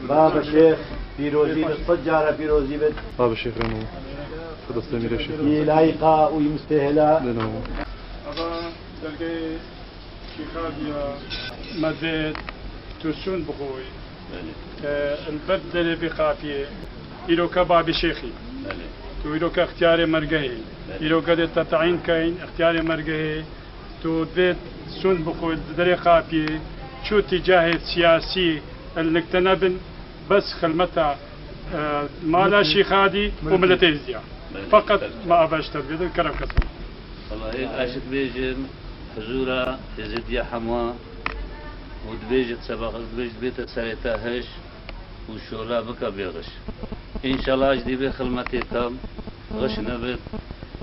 باب الشيخ بيروزي بالصجارة بيروزي بد باب الشيخ رنو فدست أمير الشيخ لايقة ومستهلة لنو أبا دلقي شيخاديا مدد تسون بخوي البدل بقافية إلو كباب شيخي تو إلو كاختيار مرقهي إلو قد تطعين كاين اختيار مرقهي تو ديت سون بخوي دري قافية شو اتجاه سياسي النكتنبن بس خلمتها مالا شيخادي وملتين زيا فقط ما أباش تربية الكرم كسر والله هيك عشت بيجم حجورة يزيد يا حموا ودبيجت سبق دبيجت بيت سريتها هش وشولا بكا بيغش إن شاء الله جدي بخلمتي تام غش نبن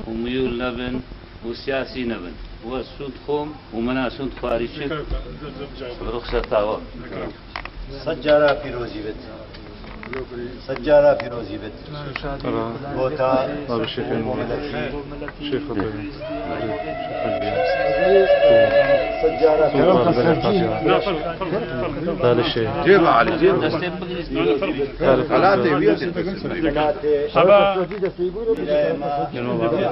وميول نبن وسياسي نبن وسود خوم ومناسود خارجي برخصة تاوى صجارة بيروزي بد سجارة بيروزي بد بوتا باب الشيخ رنو شيخ خطير سجارة هذا الشيء جيب علي جيب ثلاثة بيت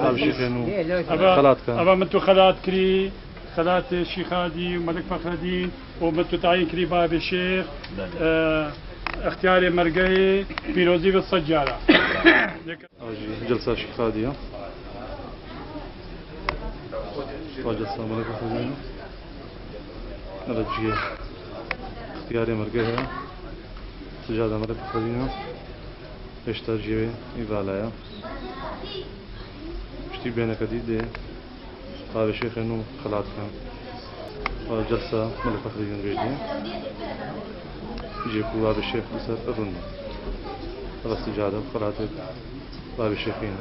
باب الشيخ رنو خلات كان أبا منتو خلات كري خلات الشيخ هادي وملك فخر الدين ومنتو تعين كري باب الشيخ اختياري مرقهي بيروزي بالصجارة جلسة شيخ خادية وجلسة ملك خزينة رجية اختياري مرقهي سجادة ملك خزينة اشتر جيبي إبالايا اشتي بينك ديدي باب الشيخ انو خلات كان وجلسة ملك خزينة رجية يجيبوا باب الشيخ بسر الرنة السجادة وقراتب باب الشيخين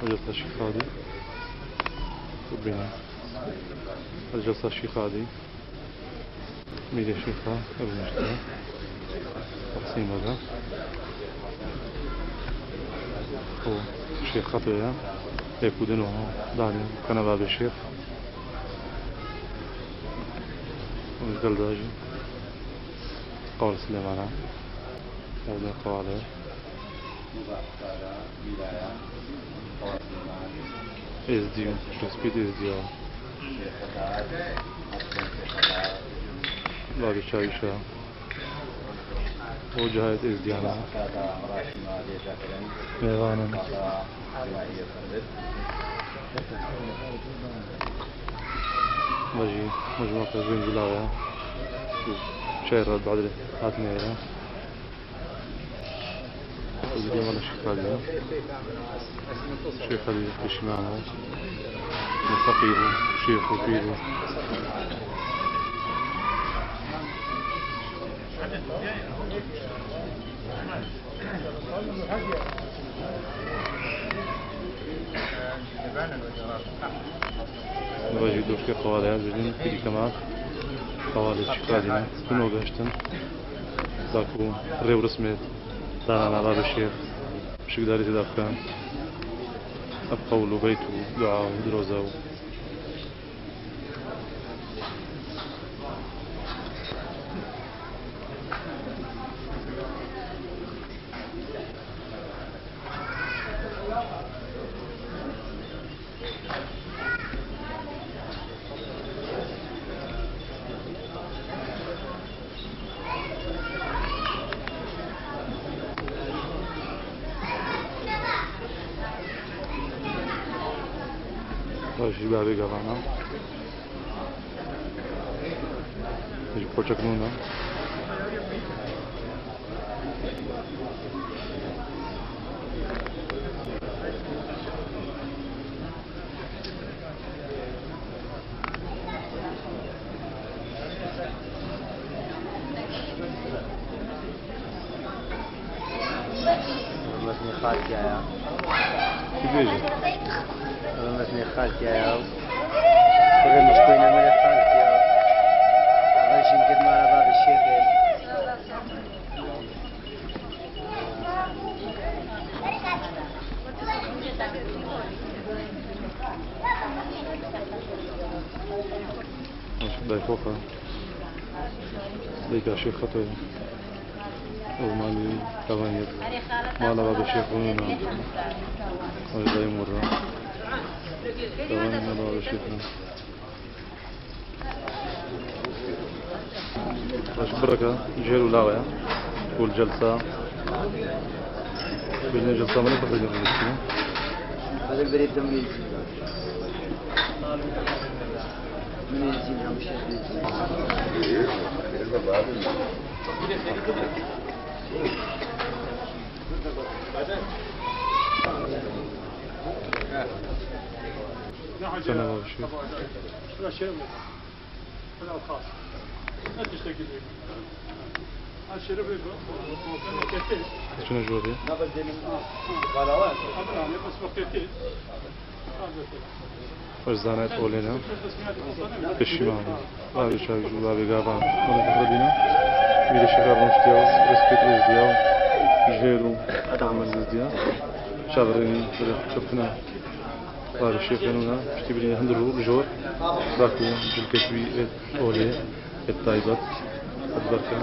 وجلسة الشيخ هادي وبينا الجلسة الشيخ هادي ميدي الشيخة ابن مشتاق تقسيم هذا هو الشيخ خطوية يكودنه داني كان باب الشيخ والقلداجي قول سليمان وابن القوالي ازديو شو سبيد ازديو باب الشايشة وجهاية ازديانا ميغانا باجي مجموعة تزوين جلاوة شايرات بعد هات نيرة اليوم أنا شيخ خالي شيخ خالي بشمانه فقيره شيخ وفيره باجي دوش كي قوالي عزيزين كيدي كمان قوالي شكالينا كنو قاشتن داكو ريو رسميت دانا على باب الشيخ مش قداري تداف كان أبقول بيته دعاء ودروزه باجي بابي قرانا يجي بوشك نونا مسني خالتي يا كيف يجي؟ مسني خالتي يا كل مشكلة من خالتي يا غيش يمكن ما باب الشيخ داي خوفا ديك شيخ خطوي أو مالي كوانيت مالا باب الشيخ ونونا وإذا مرة كواني مالا باب الشيخ أشكرك جيرو لاوية والجلسة بين الجلسة ما نفخ الجلسة هذا البريد تمريض من يزين هم سنة باب الشيخ لا شيء هذا الخاص لا تشتكي الشرب كثير شنو جوري؟ بس وقتين فرزانات أولينا كشيمان بابي شايجو بابي قابان وانا تخردينا بيد الشكر نشتياو رسكت رزدياو جيرو تعمل رزديا شابريني شفتنا بابي الشيخ هنونا اشتبريني هندرو جور باكو جلكتوي أولي الطايبات البركة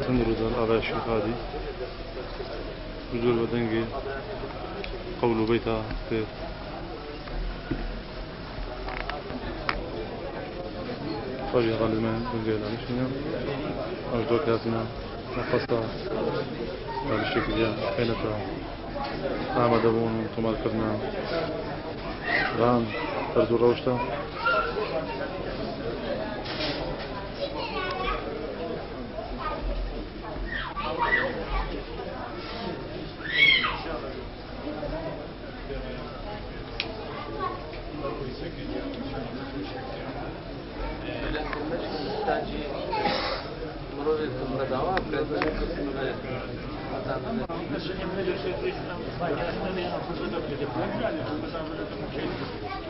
تنرد على الشيخ هادي وجول بدنجي قول بيتها خير فاجي غالبا بنجيل على شنو أجدو كاتنا نقصا على الشيخ ديال حينتا أحمد أبون تمار كرنا غان تردو روشتا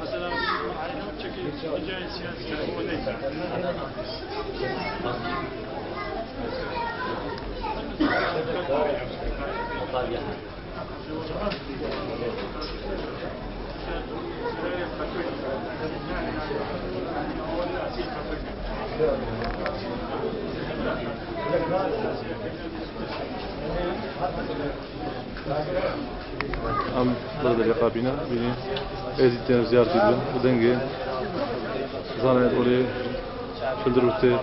مثلا جاي سياسي أم ضد الرقابينا بني أزيد زيارتي بنا ودنجي زانا أولي شلدروتي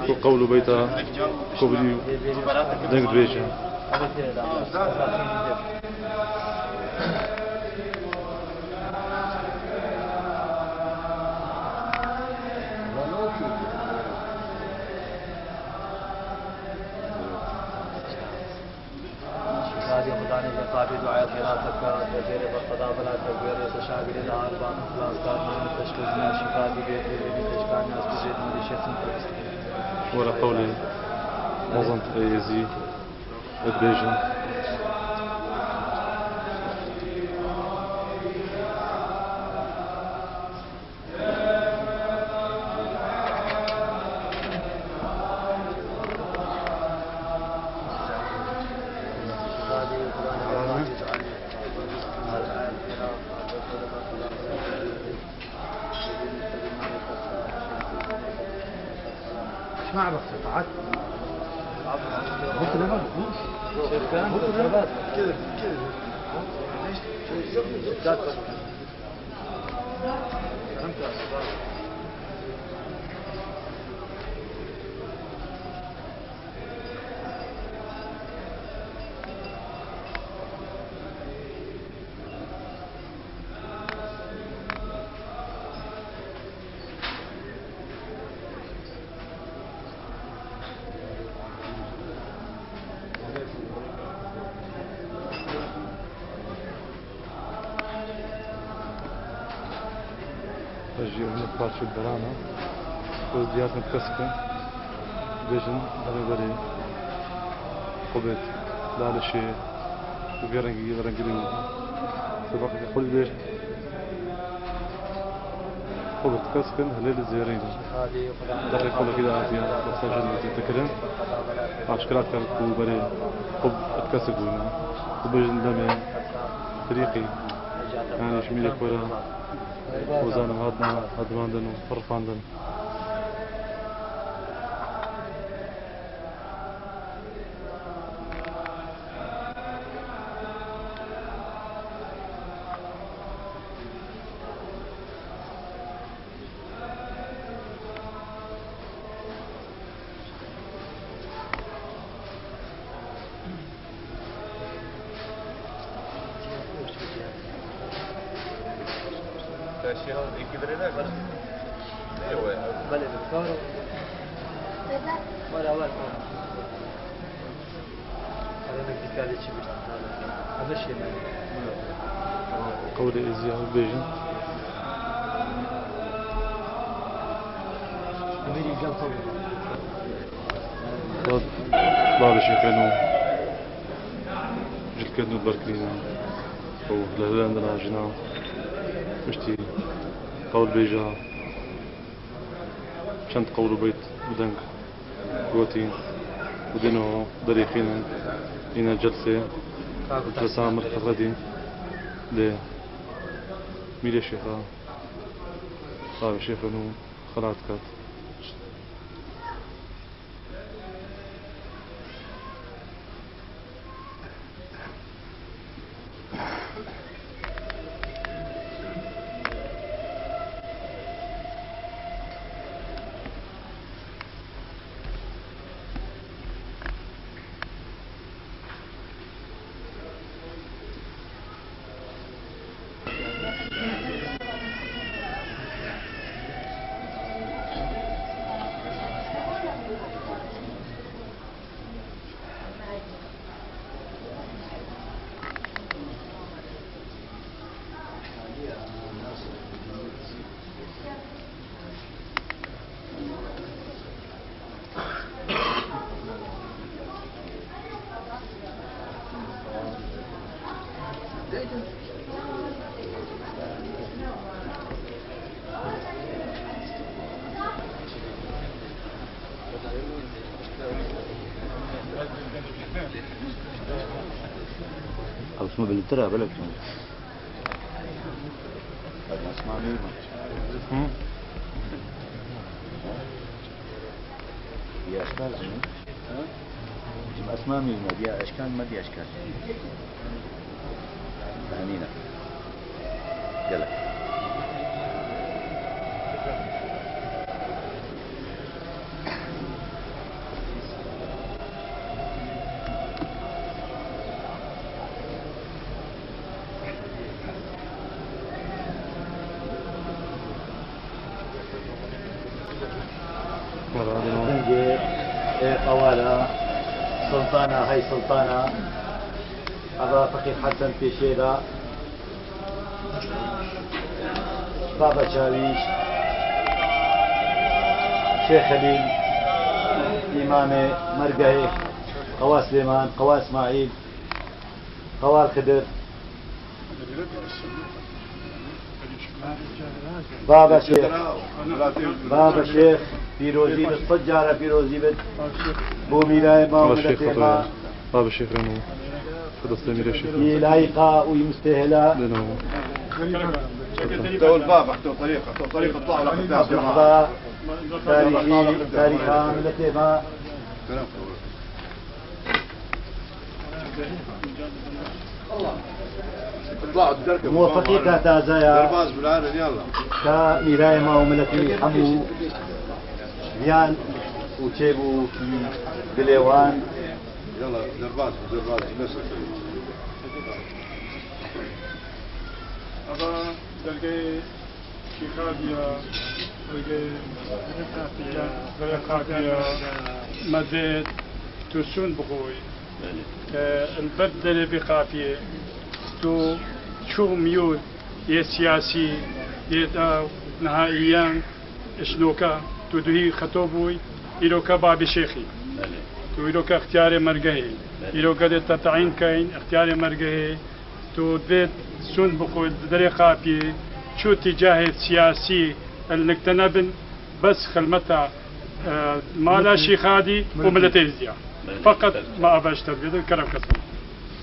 وقولوا بيتها كوبلي دنج بيجا قافي دعاء قراءتك تزير بالقضاء فلا تكبير يتشابه للعار بان خلاص قادم تشكيزنا شفاء بيت الذي تشكى الناس بجد من شيء ولا قولي مظنت يزي ادبيجن ما عرفت قعدت كذا كذا أجي من بارش البرانا وزيات متكسكة بيجن بري قبت لا لا شيء وبيرنجي رنجلين سبق كل بيش قبت كسكن هليل الزيارين دقيق كل كده عافية بسجل تتكلم عشكرات كان بري قب اتكسكوا وبيجن دمي طريقي يعني شميلك ولا وزانم هدماندن وفرفاندن قولي إزياء بيجن بعض الشيء كانوا جل كانوا بركلينا أو لهلا عندنا جنا مشتي قول بيجا شنت قولوا بيت بدنك قوتين ودينه دريخين هنا جلسة جلسة مركزة دي ميلي شيخا طيب شيخا نو خلاص كات اسمه بالترى بلك اسمع مين يا اشكال اسماء مين دي اشكال ما دي اشكال فاهمينا يلا قوالا سلطانة هاي سلطانة أبا فقير حسن في شيرا بابا شاويش شيخ خليل إمام مرقهي قوا سليمان قوا إسماعيل قوا الخدر بابا شيخ بيروزي بالصجارة بيروزي بوميلاي ما ومدتها بابا شيخ رنو فلسطين ميلا شيخ لايقة ومستهلة تقول بابا طريقة طلع لك مرحبا تاريخ عاملتها الله اطلعوا تركبوا موفقيتها تازايا درباز بالعالم يلا كميراي ما وملتي حمو بيان وتشيبو بليوان يلا درباز بس أبا دلقي شيخابيا دلقي خابيا مديت تسون بخوي البدل بقافية تو شو ميول سياسي نهائيا شنوكا تو دهي خطوبوي إلوكا بابي شيخي تو إلوكا اختيار مرقهي إلوكا تطعين كاين اختيار مرقهي تو ديت سون بخوي دري خافية شو اتجاه سياسي النكتنبن بس خلمتها مالا شيخادي وملتي زيا فقط ما أباش تربية الكلام كسر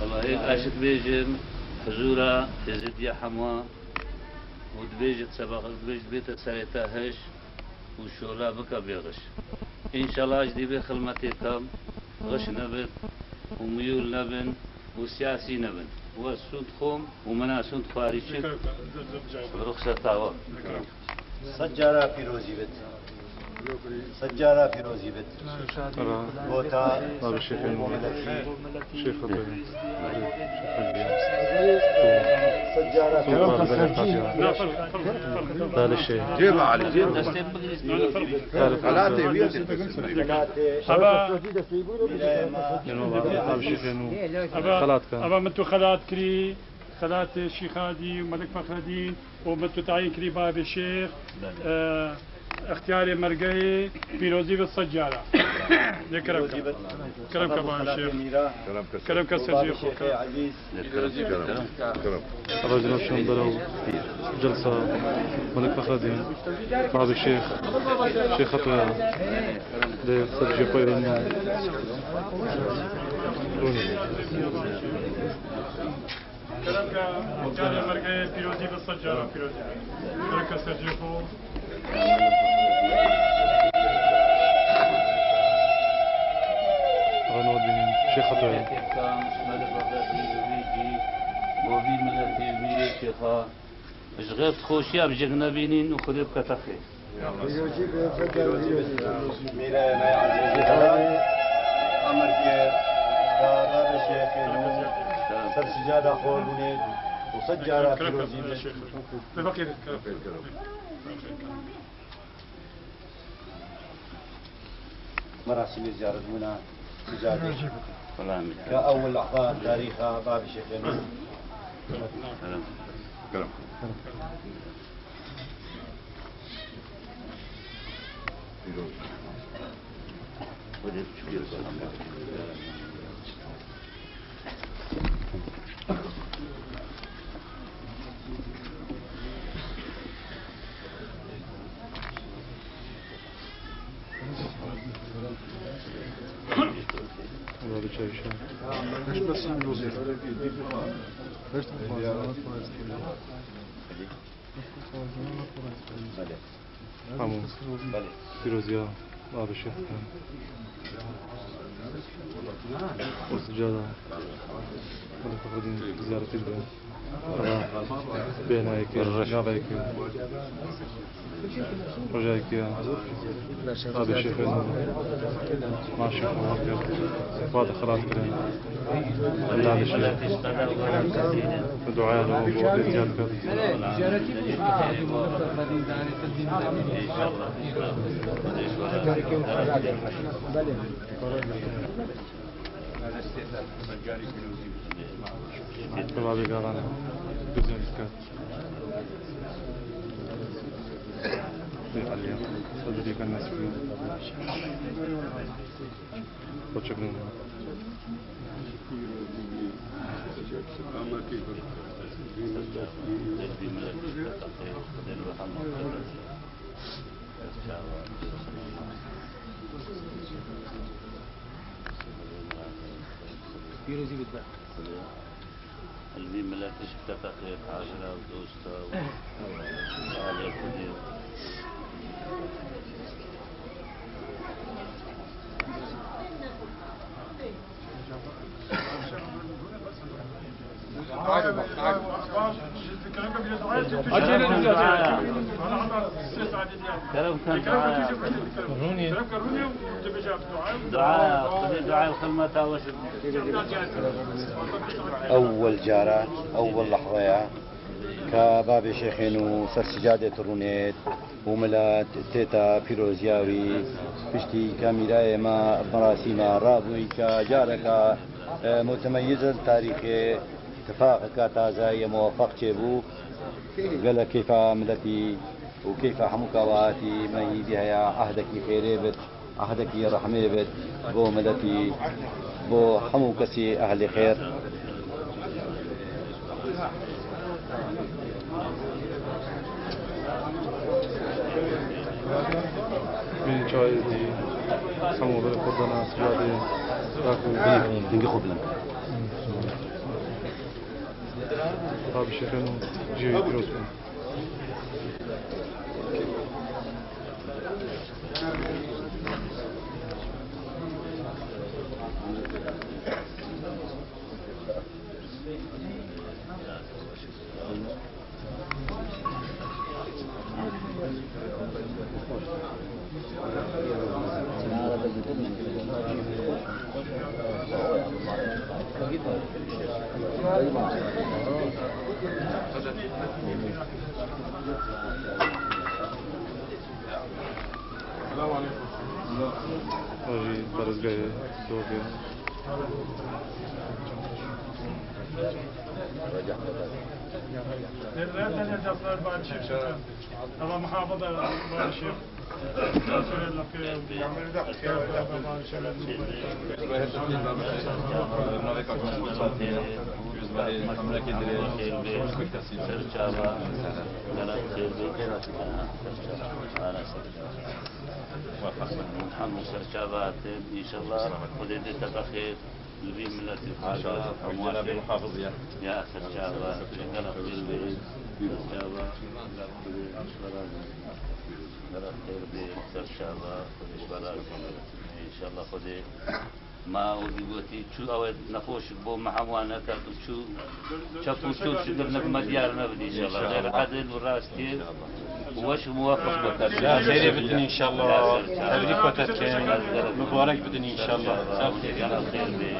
والله أشت بيجم حزورة يزيد يا حموا ودبيجت سبق دبيجت بيت سريتا هش وشولا بكا بيغش إن شاء الله أجدي بخلمتي كم غش نبن وميول نبن وسياسي نبن وسود خوم ومناسود خارجي رخصة تاوى سجارة فيروزي بت سجارة فيروزي بت بوتا باب الشيخ شيخ سجارة هذا الشيء جيبها علي جيبها ثلاثة بيت باب الشيخ خلات كان أبا منتو خلات كري خلات الشيخ هادي وملك فخر الدين ومنتو تعين كري باب الشيخ اختياري مرقهي بيروزي بالسجارة كرم كباب الشيخ كرم كسر شيخ الرجل نفسهم ضروا جلسة ملك فخر الدين باب الشيخ شيخ خطوة ده سرجي قيرنا كلام كجاري مرقهي بيروزي بالسجارة بيروزي كرم كسر شيخ غنود بن شيخ خطوة وبي ملتي بيري شيخا جغبت خوشيا بجغنا بينين وخذ بكتخي ميراي ما عزيزي عمر كير باب الشيخ سب سجادة خوربوني وسجارة فيروزي بت مراسم زيارة هنا سجادة كأول لحظات تاريخها باب الشيخ كلام هذا شيء ايش بس نوزي ايش حمو فيروزيا باب الشيخ والسجادة ملك فخر الدين زيارة البيت بين هيك جاب هيك رجع هيك باب الشيخ مع الشيخ مهاجر فاضي خلاص كلنا الله على الشيخ ودعاء له وبيتيات طبعا بيقال أنا جزء الإسكات عليها صدري كان الناس فيه وشكرا فيروزي بتبع المهم لا تشفت خير عاجلة ودوستا وعلى كل دعاء الخلمة أول جارة أول لحظة كباب شيخين وسجادة رونيت وملات تيتا فيروزياوي بشتي كاميراي ما مراسيما رابوي كجارك متميزة تاريخي اتفاقك تازاي موفق شبو قال كيف عملتي وكيف حمكواتي ما هي بها عهدك خيربت عهدك رحمة بت بو ملتي بو حمو كسي أهل خير من شاهدي حمو بالقدنا سجادي راكو بنجي خبلن باب الشيخين جيوي بروسبن Hoje para os gays do governo. الله محافظة بعد الشيخ محمد سرشابات ان شاء الله خذ بخير نبي ملة الحاجة أموال المحافظ يا سرشابات قال خير بيت سرشابات قال خير بيت سرشابات ان شاء الله خذ ما ودي شو أود نخوش بو محوانا كاتو شو شدر نبما ديارنا بدي إن شاء الله غير عدل وراستي وش موافق بكر لا خير بدني إن شاء الله تبريك وتتكين مبارك بدني إن شاء الله خير بي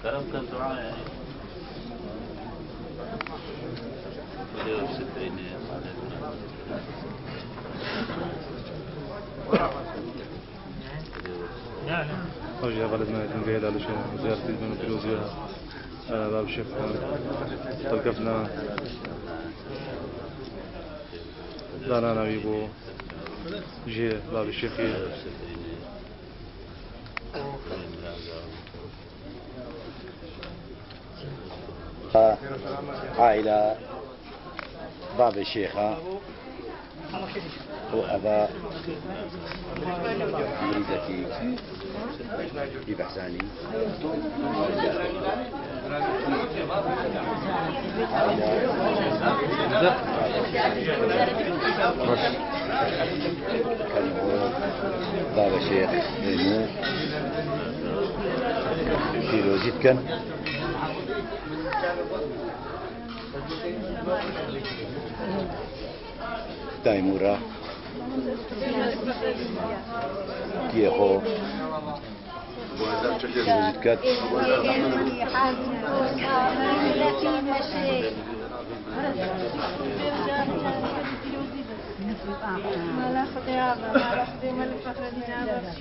كلام كان دعاء يعني بديو سترين أوجه بلدنا تنقيل على شيء زيارة من فيروزيا باب الشيخ تلقفنا دانا نبيبو جي باب الشيخ عائلة باب الشيخة وأبا مريدتي في بحساني باب الشيخ ميمون فيروزيت كان تايمورا كيخو فيروزيت كات ما لا خدي هذا ما لا خدي ملك فخر الدين هذا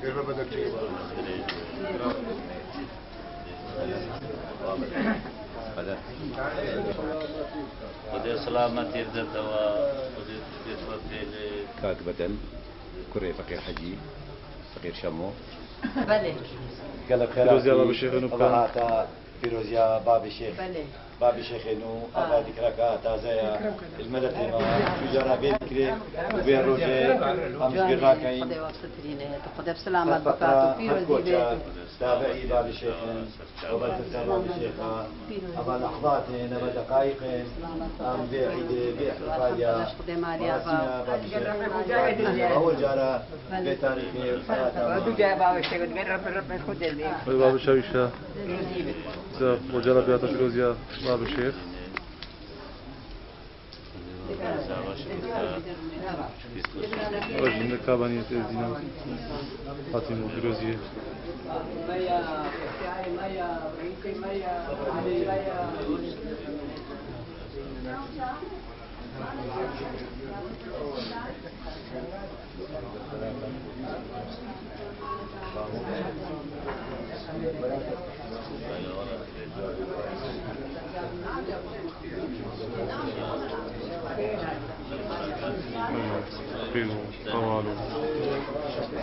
كيف بدك تجيب؟ خدي سلامة يردت وخدي كاك بدل كري فقير حجي فقير شمو بله قلب فيروز يا باب الشيخ نبكى هاتا فيروز يا باب الشيخ بله باب الشيخ انه ابا ذكرك تازايا الملك ما شجرة بيذكري وبيروجي امس قراكين خدي وابسترينه خدي بسلامة بكاتو فيروز بيته تابعي باب الشيخ وبلتسال باب الشيخ ابا لحظاتين ابا دقائقين ام بعيد باحتفاليا خدي ماليا باب الشيخ اول جاره بتاريخي باب الشيخ وجرب يا فيروز يا باب الشيخ رجل كابانية الزنا فاطمة فيروزية قيلوا طوالوا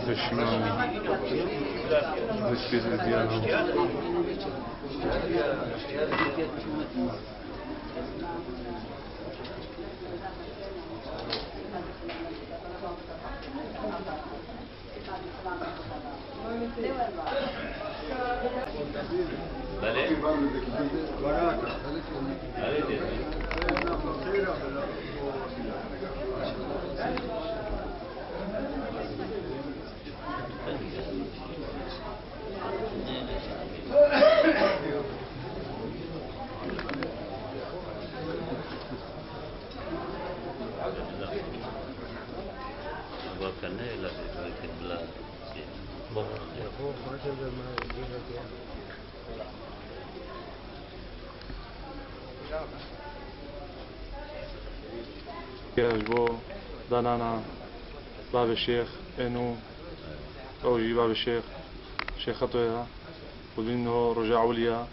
الشمال تسبيز ديالهم يعجبو دانانا باب الشيخ انو اوجي باب الشيخ شيخ خطويها وبينه رجع عليا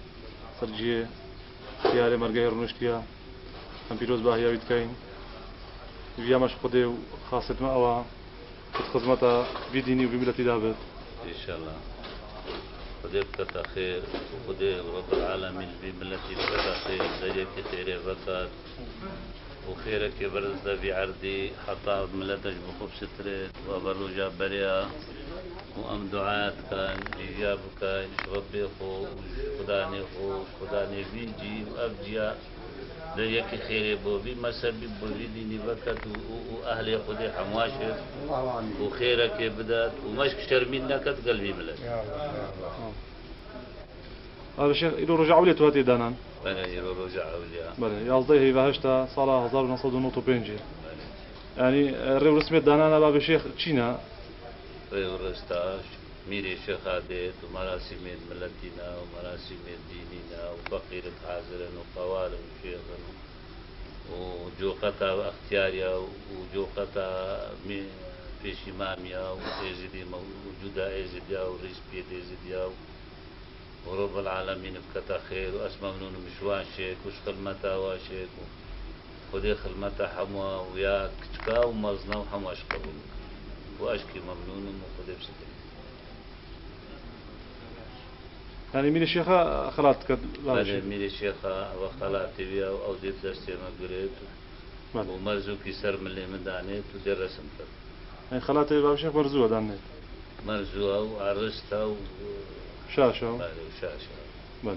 سرجيه يا مرجع رنشتيا ام بيروز باهيا بيتكاين فيا مش خدي خاصة مأوى خدمتها بديني وبملتي دابت ان شاء الله خدي بكتا خير وخدي رب العالمين بملتي بكتا خير زيك خير بكات وخيرك برزده في عردي حتى ملتك بخوب سترت وبرجع بريا وام دعات كان اجاب كان ربي خو خداني خو خداني بيجي وابجيا زيك خير بوبي مسبب بوبي ديني بكت واهلي خدي حمواشر وخيرك بدات ومشك شرمين نكت قلبي ملك هذا الشيخ إلو رجعوا لي تواتي دانان بله يرو رجعوا لي بله يازده هي بهشتا صلاة 1995 يعني الريو رسمي دانانا باب الشيخ تشينا ريو رستاش ميري شخادات ومراسم ملتنا ومراسم ديننا وفقيرة حاضرا وقوالب شيخا وجوقتا واختياريا وجوقتا في شماميا وإيزيدي وجودا إيزيديا وريس بيت إيزيديا ورب العالمين بكتا خير واسمى منون مشوان شيك وش خلمتا واشيك خدي خلمتا حموا ويا كتكا ومزنا وحموا اشقبوا واشكي ممنون وخدي بستري يعني مين الشيخة خلاتك بله مين الشيخة وخلاتي بيا او ديت درسي ما قريت ومرزوكي سر من اللي من دانيت ودرسم كر يعني خلاتي باب الشيخ مرزوة دانيت مرزوة وعرستها شاشة بله وشاشة بله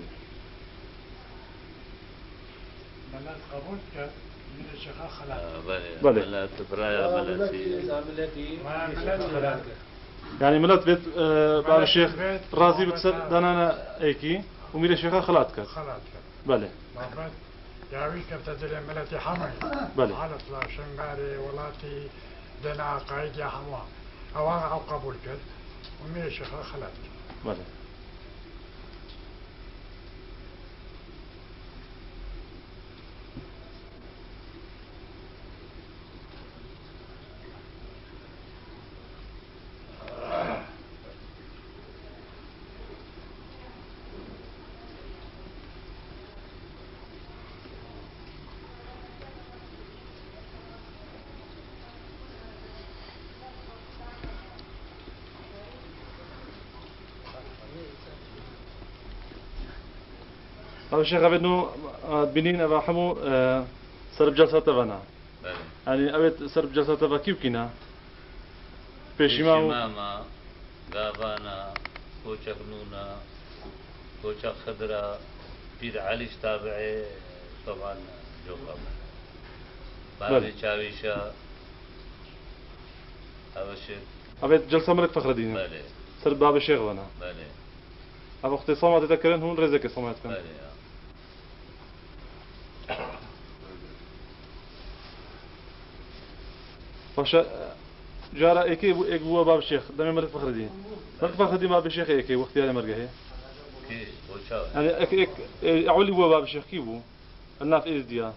بلد قبول كد من الشيخة خلات بله بلد برايا ملتي ما ملت خلات يعني ملت بيت باب الشيخ رازي بتسد دانانا ايكي ومير الشيخة خلاتك خلات بله بابت ياوي كبتدري ملتي حمي بله على طلا شنغاري ولاتي دنا قايد يا حموا أو قبول كد ومير الشيخة خلات بله باب الشيخ أبنو بنين أبا حمو سرب جلسة تبنا يعني أبد سرب جلسة تبا كيف كنا بيشماما غابانا كوشك نونا كوشك خضرا بير علي تابعي طبعا جوكم بابي شاويشا أبشر أبد جلسة ملك فخر الدين بله سرب باب الشيخ وانا بله أبو اختصامات تذكرين هون رزق صمات كان بله فش جارا إيكي بو باب الشيخ دم ملك فخر الدين ملك فخر الدين باب الشيخ إيكي وقت يا مرجعه كي وشاو يعني إيك أولي بو باب الشيخ كيبو الناف إيش ديا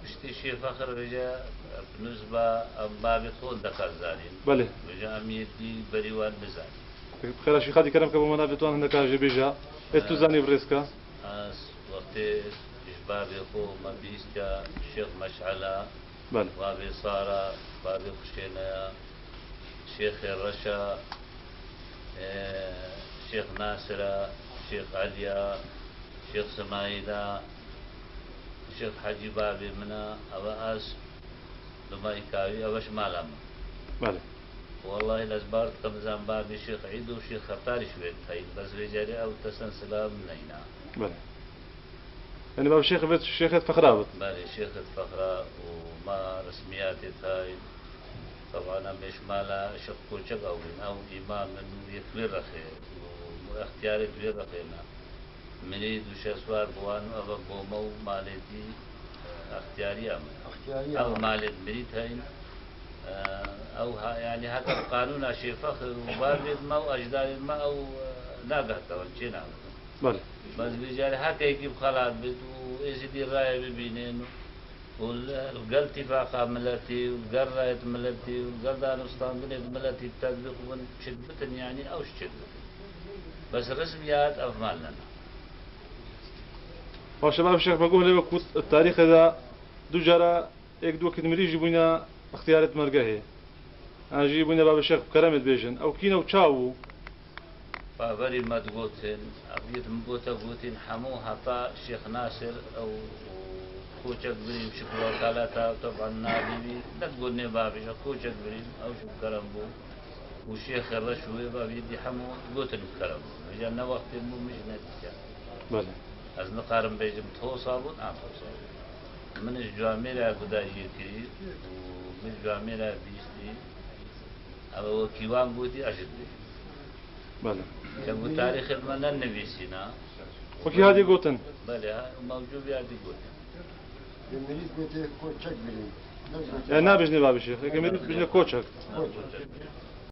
بشتي شيء فخر رجع بالنسبة باب طول ذكر زارين بله رجع أميتي بريوان بزارين خير شيخ هذه كلام كابو منابتوان هناك جبيجا استوزاني بريسكا وقت إشباب يخو ما بيسكا الشيخ مشعلة بله بابي صارة بابي خشينا شيخ الرشا شيخ ناصرة شيخ عليا شيخ سمايلة شيخ حاجي بابي منا أبا أس لما يكاوي أباش مالام بله والله الأزبار كمزان بابي شيخ عيدو شيخ خطاري شويت هاي بس رجالي أو تسنسلا من هنا بله يعني باب الشيخ بيت الشيخ فخرابط بالي شيخ فخرة وما رسميات هاي طبعا مش مالا شيخ كوشك أو إمام من يكبر رخي واختياري كبير رخينا مريد وشاسوار بوان أبا بومو مالتي اختياري أو مالت مريد هاين أو يعني هذا القانون أشي فخر وبارد ما وأجداد ما أو ناقهته والشينا بله بس بيجاري هكا يجيب خلاص بدو إيزدي الراية ببينين والقل اتفاقا ملتي والقل راية ملتي والقل دانستان بنيت ملتي بتطبيق من شدبتن يعني أو شدبتن بس رسميات أفمالنا وشباب الشيخ بقول لي وقت التاريخ إذا دجرة يقدو كتمري يجيبونا اختيارات مرجعه أجيبونا باب الشيخ بكرامة بيجن أو كينا وتشاو فبري ما تقولتن أبيت مبوتا قولتن حمو حطا الشيخ ناصر أو كوشك بريم شكل وكالتا طبعا نابيبي لا تقولني بابي كوشك بريم أو شو كرمبو والشيخ الرشوي بابي دي حمو قولتن بكرمبو جانا وقت مو مش نتيجة بله از نقارن بيجم توصابون توصابون من الجوامير قداجي كريم ومن الجوامير بيستي أو كيوان قوتي أجد بله كم تاريخ المنن نبي سينا وكي هذه قوتن بله موجود هذه قوتن المريض بيته كوتشك بلين يعني نابجني باب الشيخ لكن مريض بجني كوتشك